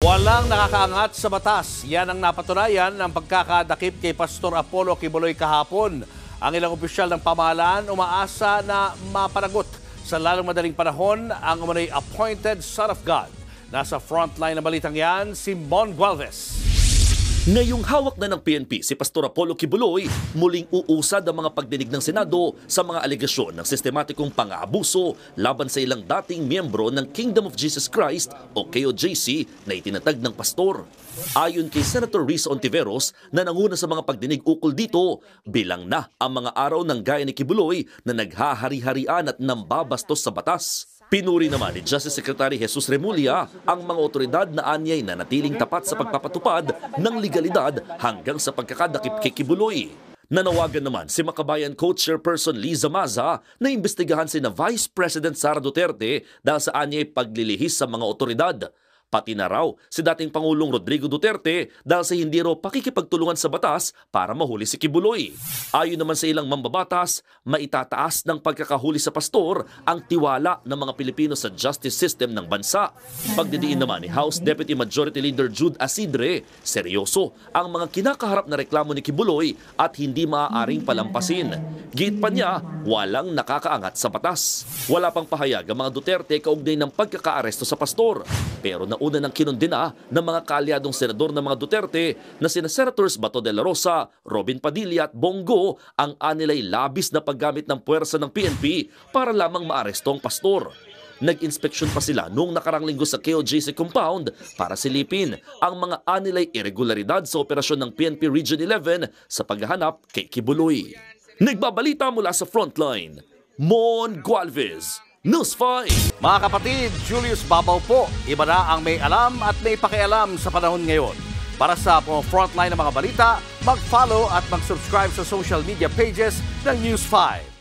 Walang nakakaangat sa batas. Yan ang napatunayan ng pagkakadakip kay Pastor Apollo Quiboloy kahapon. Ang ilang opisyal ng pamahalaan umaasa na mapanagot sa lalong madaling panahon ang umano'y appointed Son of God. Nasa frontline ng balitang yan, si Mon Gualvez. Ngayong hawak na ng PNP si Pastor Apollo Quiboloy, muling uusad ang mga pagdinig ng Senado sa mga alegasyon ng sistematikong pang-aabuso laban sa ilang dating miyembro ng Kingdom of Jesus Christ o KOJC na itinatag ng pastor. Ayon kay Senator Risa Ontiveros na nanguna sa mga pagdinig ukol dito, bilang na ang mga araw ng gaya ni Quiboloy na naghahari-harian at nambabastos sa batas. Pinuri naman ni Justice Secretary Jesus Remulla ang mga otoridad na anyay na natiling tapat sa pagpapatupad ng legalidad hanggang sa pagkakadakip kay Quiboloy. Nanawagan naman si Makabayan Co-Chairperson Liza Maza na imbestigahan si na Vice President Sara Duterte dahil sa anyay paglilihis sa mga otoridad. Pati na raw si dating Pangulong Rodrigo Duterte dahil sa hindi raw pakikipagtulungan sa batas para mahuli si Quiboloy. Ayon naman sa ilang mambabatas, maitataas ng pagkakahuli sa pastor ang tiwala ng mga Pilipino sa justice system ng bansa. Pagdidiin naman ni House Deputy Majority Leader Jude Asidre, seryoso ang mga kinakaharap na reklamo ni Quiboloy at hindi maaaring palampasin. Giit pa niya, walang nakakaangat sa batas. Wala pang pahayag ang mga Duterte kaugnay ng pagkakaaresto sa pastor. Pero nauna ng kinundina ng mga kaalyadong senador ng mga Duterte na sina Senators Bato de la Rosa, Robin Padilla at Bongo ang anilay labis na paggamit ng puwersa ng PNP para lamang maaresto ang pastor. Nag-inspeksyon pa sila noong nakarang linggo sa KOJC compound para silipin ang mga anilay irregularidad sa operasyon ng PNP Region 11 sa paghahanap kay Quiboloy. Nagbabalita mula sa frontline, Mon Gualvez, News 5. Mga kapatid, Julius Babaw po. Iba na ang may alam at may pakialam sa panahon ngayon. Para sa frontline ng mga balita, mag-follow at mag-subscribe sa social media pages ng News 5.